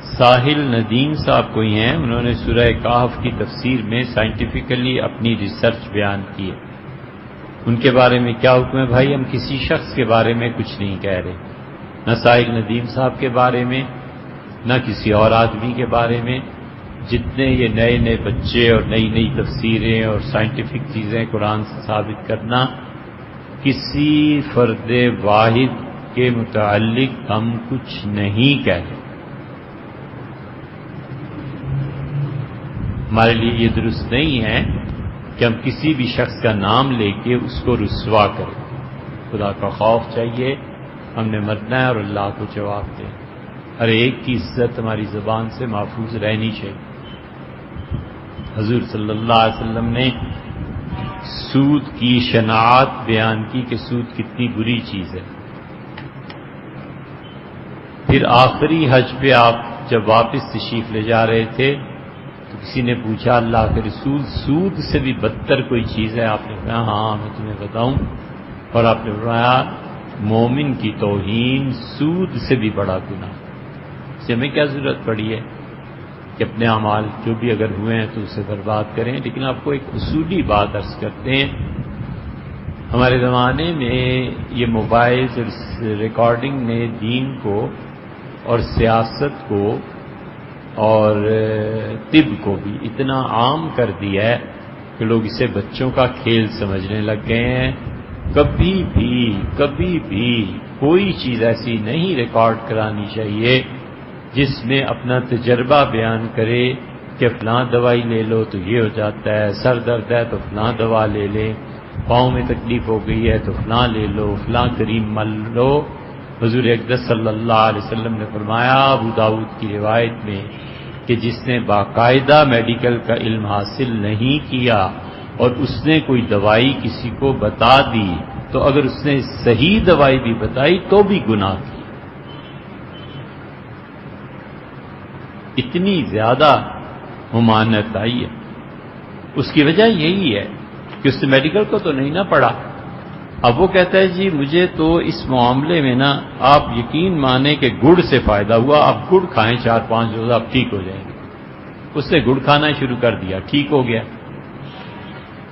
ساحل ندیم صاحب کوئی ہیں، انہوں نے سورہ کہف کی تفسیر میں سائنٹیفکلی اپنی ریسرچ بیان کی ہے، ان کے بارے میں کیا حکم ہے؟ بھائی ہم کسی شخص کے بارے میں کچھ نہیں کہہ رہے، نہ ساحل ندیم صاحب کے بارے میں، نہ کسی اور آدمی کے بارے میں۔ جتنے یہ نئے نئے بچے اور نئی نئی تفسیریں اور سائنٹیفک چیزیں قرآن سے ثابت کرنا، کسی فرد واحد کے متعلق ہم کچھ نہیں کہہ رہے۔ ہمارے لیے یہ درست نہیں ہے کہ ہم کسی بھی شخص کا نام لے کے اس کو رسوا کریں۔ خدا کا خوف چاہیے، ہم نے مرنا ہے اور اللہ کو جواب دیں۔ ہر ایک کی عزت ہماری زبان سے محفوظ رہنی چاہیے۔ حضور صلی اللہ علیہ وسلم نے سود کی شناعت بیان کی کہ سود کتنی بری چیز ہے۔ پھر آخری حج پہ آپ جب واپس تشریف لے جا رہے تھے تو کسی نے پوچھا اللہ کے رسول سود سے بھی بدتر کوئی چیز ہے؟ آپ نے کہا ہاں میں تمہیں بتاؤں، اور آپ نے فرمایا مومن کی توہین سود سے بھی بڑا گناہ۔ اس سے ہمیں کیا ضرورت پڑی ہے کہ اپنے اعمال جو بھی اگر ہوئے ہیں تو اسے برباد کریں؟ لیکن آپ کو ایک اصولی بات عرض کرتے ہیں، ہمارے زمانے میں یہ موبائل اور ریکارڈنگ نے دین کو اور سیاست کو اور طب کو بھی اتنا عام کر دیا ہے کہ لوگ اسے بچوں کا کھیل سمجھنے لگ گئے ہیں۔ کبھی بھی کوئی چیز ایسی نہیں ریکارڈ کرانی چاہیے جس میں اپنا تجربہ بیان کرے کہ فلاں دوائی لے لو تو یہ ہو جاتا ہے، سر درد ہے تو فلاں دوا لے لیں، پاؤں میں تکلیف ہو گئی ہے تو فلاں لے لو، فلاں کریم مل لو۔ حضور اقدس صلی اللہ علیہ وسلم نے فرمایا ابو داؤد کی روایت میں کہ جس نے باقاعدہ میڈیکل کا علم حاصل نہیں کیا اور اس نے کوئی دوائی کسی کو بتا دی تو اگر اس نے صحیح دوائی بھی بتائی تو بھی گناہ کی۔ اتنی زیادہ ممانعت آئی ہے، اس کی وجہ یہی ہے کہ اس نے میڈیکل کو تو نہیں نہ پڑھا۔ اب وہ کہتا ہے جی مجھے تو اس معاملے میں نا آپ یقین مانیں کہ گڑ سے فائدہ ہوا، آپ گڑ کھائیں 4-5 روز آپ ٹھیک ہو جائیں گے۔ اس نے گڑ کھانا شروع کر دیا، ٹھیک ہو گیا،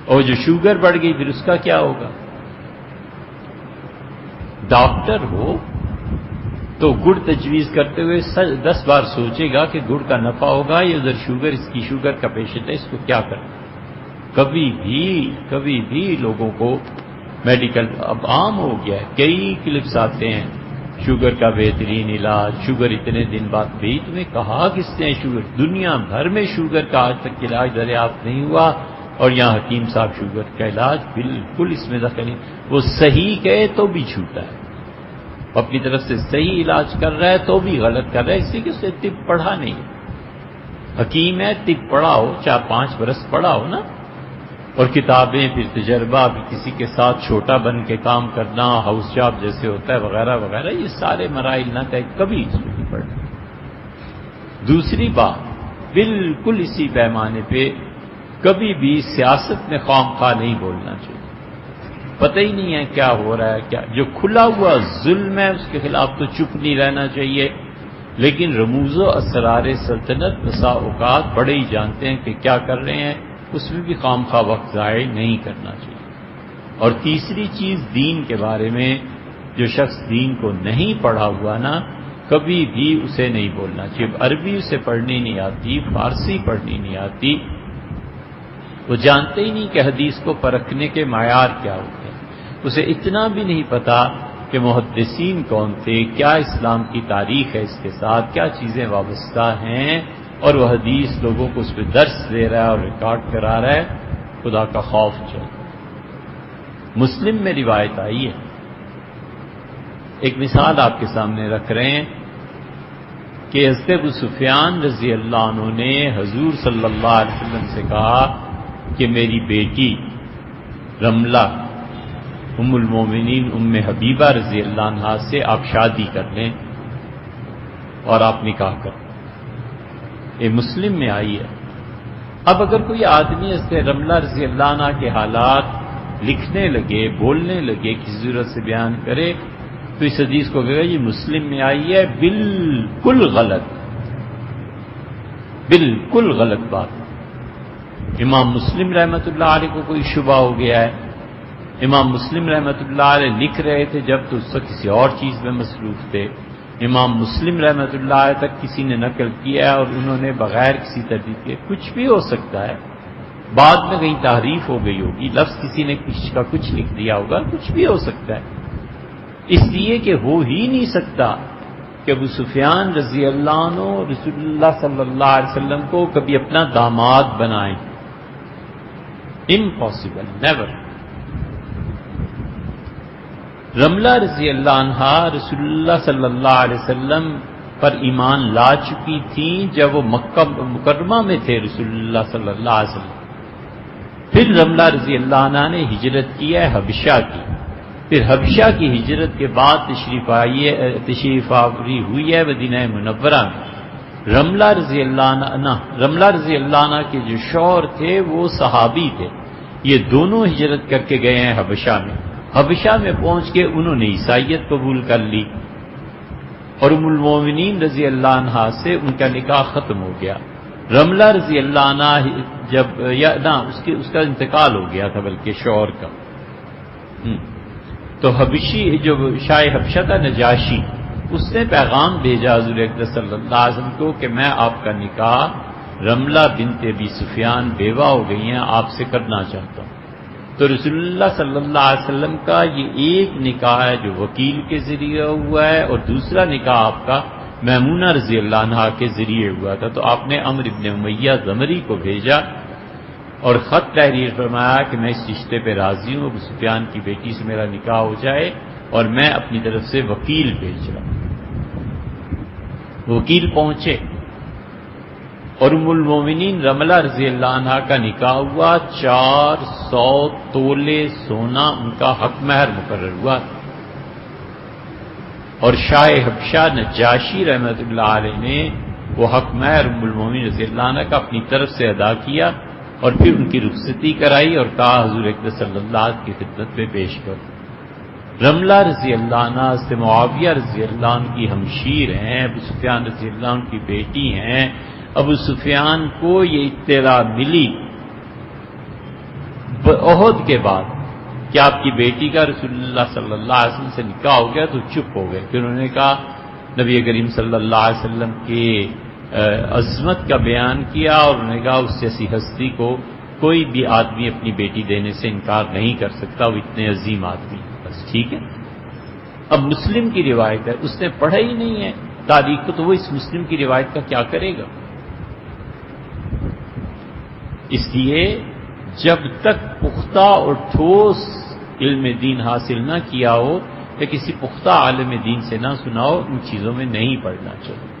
اور جو شوگر بڑھ گئی پھر اس کا کیا ہوگا؟ ڈاکٹر ہو تو گڑ تجویز کرتے ہوئے 10 بار سوچے گا کہ گڑ کا نفع ہوگا یا ادھر شوگر، اس کی شوگر کا پیشنٹ ہے، اس کو کیا کرنا۔ کبھی بھی لوگوں کو میڈیکل اب عام ہو گیا ہے، کئی کلپس آتے ہیں شوگر کا بہترین علاج، شوگر اتنے دن بعد بھی تمہیں کہا کس نے شوگر؟ دنیا بھر میں شوگر کا آج تک علاج دریافت نہیں ہوا، اور یہاں حکیم صاحب شوگر کا علاج بالکل اس میں دخل نہیں۔ وہ صحیح کہے تو بھی جھوٹا ہے، اپنی طرف سے صحیح علاج کر رہا ہے تو بھی غلط کر رہا ہے، اس لیے کہ اس نے طب پڑھا نہیں ہے۔ حکیم ہے، طب پڑھا ہو، 4-5 برس پڑھا ہو نا، اور کتابیں، پھر تجربہ، پھر کسی کے ساتھ چھوٹا بن کے کام کرنا، ہاؤس جاب جیسے ہوتا ہے وغیرہ وغیرہ، یہ سارے مراحل نہ کہ کبھی اس میں نہیں پڑھنا۔ دوسری بات، بالکل اسی پیمانے پہ کبھی بھی سیاست میں خواہ مخواہ نہیں بولنا چاہیے۔ پتہ ہی نہیں ہے کیا ہو رہا ہے، کیا جو کھلا ہوا ظلم ہے اس کے خلاف تو چپ نہیں رہنا چاہیے، لیکن رموز و اسرار سلطنت بسا اوقات بڑے ہی جانتے ہیں کہ کیا کر رہے ہیں، اس میں بھی خواہ مخواہ وقت ضائع نہیں کرنا چاہیے۔ اور تیسری چیز دین کے بارے میں، جو شخص دین کو نہیں پڑھا ہوا نا کبھی بھی اسے نہیں بولنا چاہیے۔ عربی اسے پڑھنی نہیں آتی، فارسی پڑھنی نہیں آتی، وہ جانتے ہی نہیں کہ حدیث کو پرکھنے کے معیار کیا ہوتے ہیں، اسے اتنا بھی نہیں پتا کہ محدثین کون تھے، کیا اسلام کی تاریخ ہے اس کے ساتھ، کیا چیزیں وابستہ ہیں، اور وہ حدیث لوگوں کو اس پہ درس دے رہا ہے اور ریکارڈ کرا رہا ہے۔ خدا کا خوف چاہیے۔ مسلم میں روایت آئی ہے، ایک مثال آپ کے سامنے رکھ رہے ہیں کہ حضرت ابو سفیان رضی اللہ عنہ نے حضور صلی اللہ علیہ وسلم سے کہا کہ میری بیٹی رملہ ام المومنین ام حبیبہ رضی اللہ عنہا سے آپ شادی کر لیں اور آپ نکاح کر لیں۔ یہ مسلم میں آئی ہے۔ اب اگر کوئی آدمی حضرت رملہ رضی اللہ عنہ کے حالات لکھنے لگے، بولنے لگے، کسی ضرورت سے بیان کرے تو اس حدیث کو کہے گا یہ مسلم میں آئی ہے، بالکل غلط۔ بالکل غلط بات. امام مسلم رحمۃ اللہ علیہ کو کوئی شبہ ہو گیا ہے. امام مسلم رحمۃ اللہ علیہ لکھ رہے تھے جب تو اس وقت کسی اور چیز میں مصروف تھے. امام مسلم رحمۃ اللہ علیہ تک کسی نے نقل کیا اور انہوں نے بغیر کسی تردید کے. کچھ بھی ہو سکتا ہے، بعد میں کہیں تحریف ہو گئی ہوگی، لفظ کسی نے کسی کا کچھ لکھ دیا ہوگا، کچھ بھی ہو سکتا ہے. اس لیے کہ ہو ہی نہیں سکتا کہ ابو سفیان رضی اللہ عنہ رسول اللہ صلی اللہ علیہ وسلم کو کبھی اپنا داماد بنائیں. Impossible, never. رملہ رضی اللہ عنہا رسول اللہ صلی اللہ علیہ وسلم پر ایمان لا چکی تھیں جب وہ مکہ مکرمہ میں تھے رسول اللہ صلی اللہ علیہ وسلم. پھر رملہ رضی اللہ عنہ نے ہجرت کی ہے حبشہ کی. پھر حبشہ کی ہجرت کے بعد تشریف آوری ہوئی ہے مدینہ منورہ میں. رملہ رضی اللہ عنہ کے جو شوہر تھے وہ صحابی تھے. یہ دونوں ہجرت کر کے گئے ہیں حبشہ میں. حبشہ میں پہنچ کے انہوں نے عیسائیت قبول کر لی اور ام المومنین رضی اللہ عنہ سے ان کا نکاح ختم ہو گیا. رملہ رضی اللہ عنہ جب اس کا انتقال ہو گیا تھا بلکہ شوہر کا. تو حبشی جو شاہ حبشہ تھا نجاشی، اس نے پیغام بھیجا حضور اقدس صلی اللہ علیہ وسلم کو کہ میں آپ کا نکاح رملہ بنت ابی سفیان بیوہ ہو گئی ہیں آپ سے کرنا چاہتا ہوں. تو رسول اللہ صلی اللہ علیہ وسلم کا یہ ایک نکاح ہے جو وکیل کے ذریعے ہوا ہے اور دوسرا نکاح آپ کا میمونہ رضی اللہ عنہا کے ذریعے ہوا تھا. تو آپ نے عمرو ابن امیہ زمری کو بھیجا اور خط تحریر فرمایا کہ میں اس رشتے پہ راضی ہوں، ابو سفیان کی بیٹی سے میرا نکاح ہو جائے اور میں اپنی طرف سے وکیل بھیج رہا ہوں. وکیل پہنچے اور ام المومنین رملہ رضی اللہ عنہا کا نکاح ہوا. 400 تولے سونا ان کا حق مہر مقرر ہوا اور شاہ حبشہ نجاشی رحمۃ اللہ علیہ نے وہ حق مہر ام المومنین رضی اللہ عنہ کا اپنی طرف سے ادا کیا اور پھر ان کی رخصتی کرائی اور کہا حضور اقدس صلی اللہ علیہ وسلم کی خدمت میں پیش کر. رملہ رضی اللہ عنہ سے معاویہ رضی اللہ عنہ کی ہمشیر ہیں، ابو سفیان رضی اللہ عنہ کی بیٹی ہیں. ابو سفیان کو یہ اطلاع ملی احد کے بعد کہ آپ کی بیٹی کا رسول اللہ صلی اللہ علیہ وسلم سے نکاح ہو گیا تو چپ ہو گئے. پھر انہوں نے کہا نبی کریم صلی اللہ علیہ وسلم کی عظمت کا بیان کیا اور انہوں نے کہا اس جیسی ہستی کو کوئی بھی آدمی اپنی بیٹی دینے سے انکار نہیں کر سکتا، وہ اتنے عظیم آدمی. بس ٹھیک ہے. اب مسلم کی روایت ہے، اس نے پڑھا ہی نہیں ہے تاریخ کو، تو وہ اس مسلم کی روایت کا کیا کرے گا؟ اس لیے جب تک پختہ اور ٹھوس علم دین حاصل نہ کیا ہو یا کسی پختہ عالم دین سے نہ سنا ہو، ان چیزوں میں نہیں پڑھنا چاہیے.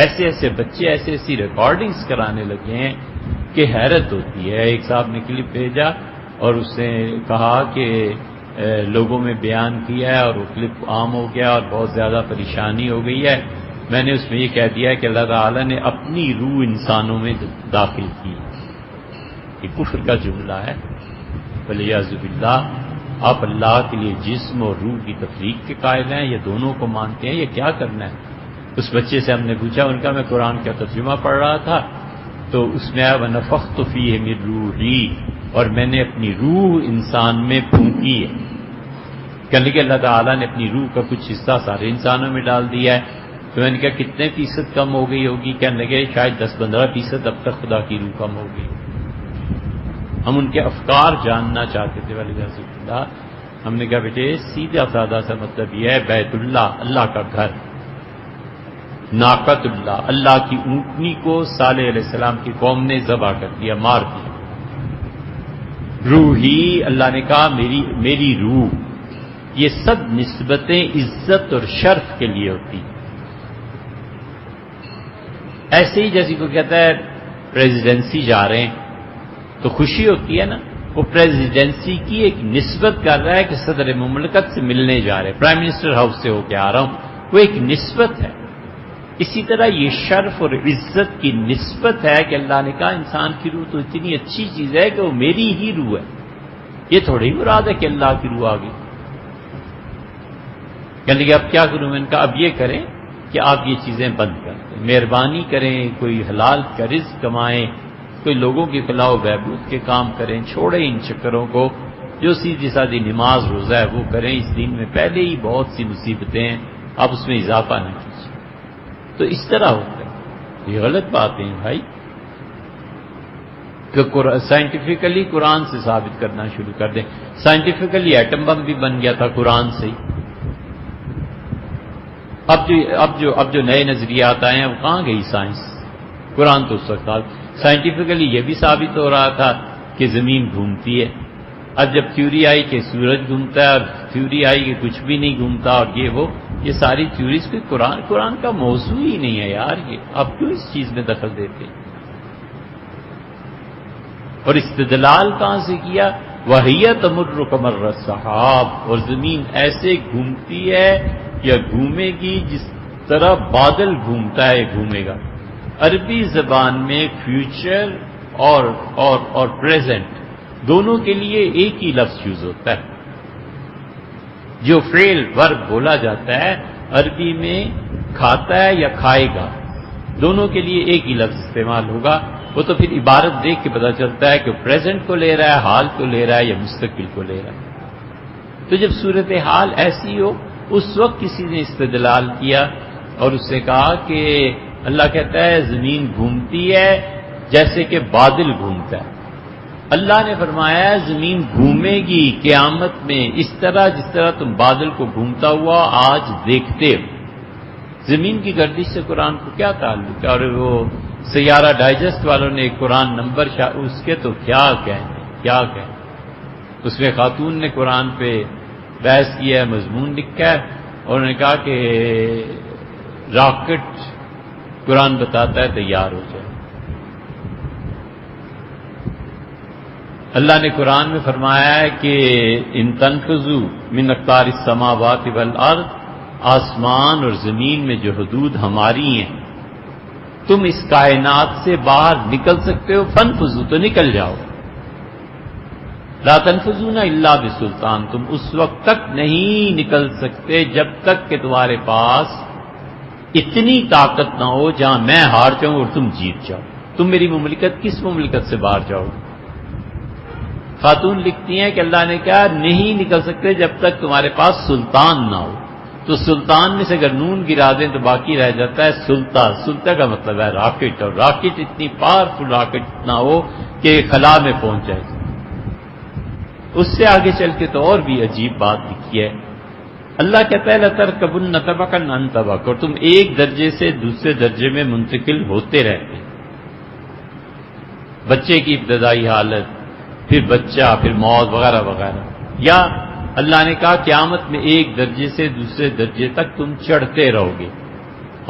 ایسے ایسے بچے ایسی ریکارڈنگز کرانے لگے ہیں کہ حیرت ہوتی ہے. ایک صاحب نے کلپ بھیجا اور اس نے کہا کہ لوگوں میں بیان کیا ہے اور وہ کلپ عام ہو گیا اور بہت زیادہ پریشانی ہو گئی ہے. میں نے اس میں یہ کہہ دیا کہ اللہ تعالیٰ نے اپنی روح انسانوں میں داخل کی. یہ کفر کا جملہ ہے. ولیعذ باللہ. آپ اللہ کے لیے جسم اور روح کی تفریق کے قائل ہیں، یہ دونوں کو مانتے ہیں، یہ کیا کرنا ہے؟ اس بچے سے ہم نے پوچھا، ان کا میں قرآن کا ترجمہ پڑھ رہا تھا تو اس میں آیا وَنَفَخْتُ فِيهِ مِن رُوحِي، اور میں نے اپنی روح انسان میں پھونکی ہے. کہنے لگے اللہ تعالیٰ نے اپنی روح کا کچھ حصہ سارے انسانوں میں ڈال دیا ہے. تو میں نے کہا کتنے فیصد کم ہو گئی ہوگی؟ کہنے لگے شاید 10-15% اب تک خدا کی روح کم ہو گئی. ہم ان کے افکار جاننا چاہتے تھے ولیعذ باللہ. ہم نے کہا بیٹے سیدھا سادہ سا مطلب یہ ہے بیت اللہ اللہ کا گھر، ناقت اللہ اللہ کی اونٹنی کو صالح علیہ السلام کی قوم نے ذبح کر دیا، مار دیا. روحی اللہ نے کہا میری روح. یہ سب نسبتیں عزت اور شرف کے لیے ہوتی ہیں. ایسے ہی جیسے کوئی کہتا ہے پریزیڈنسی جا رہے ہیں تو خوشی ہوتی ہے نا، وہ پریزیڈنسی کی ایک نسبت کر رہا ہے کہ صدر مملکت سے ملنے جا رہے ہیں، پرائم منسٹر ہاؤس سے ہو کے آ رہا ہوں، وہ ایک نسبت ہے. اسی طرح یہ شرف اور عزت کی نسبت ہے کہ اللہ نے کہا انسان کی روح تو اتنی اچھی چیز ہے کہ وہ میری ہی روح ہے. یہ تھوڑی مراد ہے کہ اللہ کی روح آ گئی. کہنے لگے اب کیا کروں؟ میں نے کہا اب یہ کریں کہ آپ یہ چیزیں بند کر دیں. مہربانی کریں، کوئی حلال کا رزق کمائیں، کوئی لوگوں کی فلاح و بہبود کے کام کریں، چھوڑیں ان چکروں کو، جو سیدھی سادھی نماز روزہ ہے وہ کریں۔ اس دین میں پہلے ہی بہت سی مصیبتیں ہیں، آپ اس میں اضافہ نہ کیجیے۔ تو اس طرح ہوتا ہے، یہ غلط باتیں ہیں بھائی، کہ سائنٹیفکلی قرآن سے ثابت کرنا شروع کر دیں۔ سائنٹیفکلی ایٹم بم بھی بن گیا تھا قرآن سے ہی۔ اب جو نئے نظریات آئے ہیں وہ کہاں گئی سائنس؟ قرآن تو اس وقت سائنٹیفکلی یہ بھی ثابت ہو رہا تھا کہ زمین گھومتی ہے۔ اب جب تھیوری آئی کہ سورج گھومتا ہے، اور تھیوری آئی کہ کچھ بھی نہیں گھومتا، اور یہ ساری تھیوریز کوئی قرآن کا موضوع ہی نہیں ہے یار، یہ آپ کیوں اس چیز میں دخل دیتے ہیں؟ اور استدلال کہاں سے کیا؟ وَهِيَ تَمُرُّ كَمَرَّ السَّحَابِ، اور زمین ایسے گھومتی ہے یا گھومے گی جس طرح بادل گھومتا ہے گھومے گا۔ عربی زبان میں فیوچر اور پریزنٹ دونوں کے لیے ایک ہی لفظ یوز ہوتا ہے۔ جو فعل ورب بولا جاتا ہے عربی میں کھاتا ہے یا کھائے گا، دونوں کے لیے ایک ہی لفظ استعمال ہوگا۔ وہ تو پھر عبارت دیکھ کے پتہ چلتا ہے کہ پریزنٹ کو لے رہا ہے، حال کو لے رہا ہے، یا مستقبل کو لے رہا ہے۔ تو جب صورتحال ایسی ہو، اس وقت کسی نے استدلال کیا اور اس سے کہا کہ اللہ کہتا ہے زمین گھومتی ہے جیسے کہ بادل گھومتا ہے۔ اللہ نے فرمایا ہے زمین گھومے گی قیامت میں اس طرح جس طرح تم بادل کو گھومتا ہوا آج دیکھتے ہو۔ زمین کی گردش سے قرآن کو کیا تعلق ہے؟ اور وہ سیارہ ڈائجسٹ والوں نے قرآن نمبر اس کے تو کیا کہیں، اس میں خاتون نے قرآن پہ بحث کیا ہے، مضمون لکھا ہے، اور انہوں نے کہا کہ راکٹ قرآن بتاتا ہے تیار ہو جائے۔ اللہ نے قرآن میں فرمایا ہے کہ ان تنفذوا من اقطار السماوات والارض، آسمان اور زمین میں جو حدود ہماری ہیں، تم اس کائنات سے باہر نکل سکتے ہو، فانفذوا، تو نکل جاؤ۔ لا تنفذون الا بسلطان، تم اس وقت تک نہیں نکل سکتے جب تک کہ تمہارے پاس اتنی طاقت نہ ہو جہاں میں ہار جاؤں اور تم جیت جاؤ۔ تم میری مملکت، کس مملکت سے باہر جاؤ؟ خاتون لکھتی ہیں کہ اللہ نے کہا نہیں نکل سکتے جب تک تمہارے پاس سلطان نہ ہو۔ تو سلطان میں سے اگر نون گرا دیں تو باقی رہ جاتا ہے سلطہ کا مطلب ہے راکٹ، اور راکٹ اتنی پاورفل راکٹ نہ ہو کہ خلا میں پہنچ جائے۔ اس سے آگے چل کے تو اور بھی عجیب بات لکھی ہے، اللہ کہتا ہے لَتَرْكَبُنَّ طَبَقًا عَنْ طَبَقٍ، اور تم ایک درجے سے دوسرے درجے میں منتقل ہوتے رہتے ہیں۔ بچے کی ابتدائی حالت، پھر بچہ، پھر موت وغیرہ وغیرہ، یا اللہ نے کہا قیامت میں ایک درجے سے دوسرے درجے تک تم چڑھتے رہو گے۔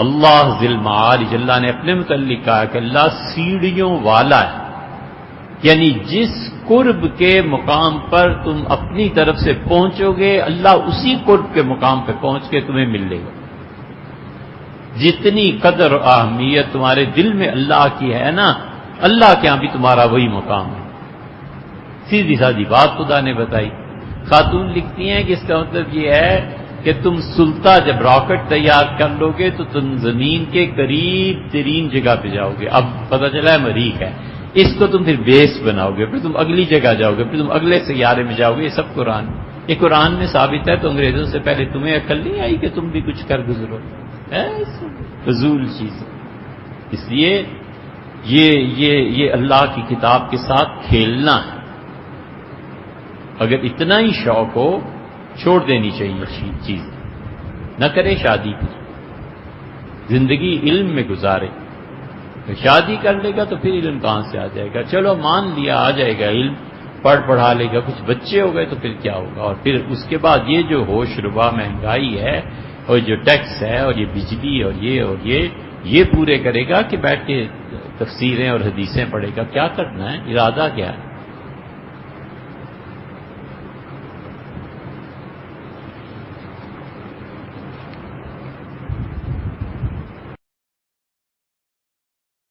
اللہ ذی المعارج، اللہ نے اپنے متعلق کہا کہ اللہ سیڑھیوں والا ہے، یعنی جس قرب کے مقام پر تم اپنی طرف سے پہنچو گے اللہ اسی قرب کے مقام پہ پہنچ کے تمہیں مل لے گا۔ جتنی قدر و اہمیت تمہارے دل میں اللہ کی ہے نا، اللہ کے ہاں بھی تمہارا وہی مقام ہے۔ سیدھی سادی بات خدا نے بتائی۔ خاتون لکھتی ہیں کہ اس کا مطلب یہ ہے کہ تم سلطہ جب راکٹ تیار کر لو گے تو تم زمین کے قریب ترین جگہ پہ جاؤ گے۔ اب پتہ چلا ہے مریخ ہے، اس کو تم پھر بیس بناؤ گے، پھر تم اگلی جگہ جاؤ گے، پھر تم اگلے سیارے میں جاؤ گے۔ یہ سب قرآن میں ثابت ہے۔ تو انگریزوں سے پہلے تمہیں عقل نہیں آئی کہ تم بھی کچھ کر گزرو؟ فضول چیز ہے۔ اس لیے یہ اللہ کی کتاب کے ساتھ کھیلنا ہے۔ اگر اتنا ہی شوق ہو چھوڑ دینی چاہیے چیز، نہ کرے شادی کی، زندگی علم میں گزارے۔ شادی کر لے گا تو پھر علم کہاں سے آ جائے گا؟ چلو مان لیا آ جائے گا علم، پڑھا لے گا، کچھ بچے ہو گئے تو پھر کیا ہوگا؟ اور پھر اس کے بعد یہ جو ہوش ربا مہنگائی ہے اور جو ٹیکس ہے اور یہ بجلی اور یہ پورے کرے گا کہ بیٹھ کے تفسیریں اور حدیثیں پڑھے گا؟ کیا کرنا ہے؟ ارادہ کیا ہے؟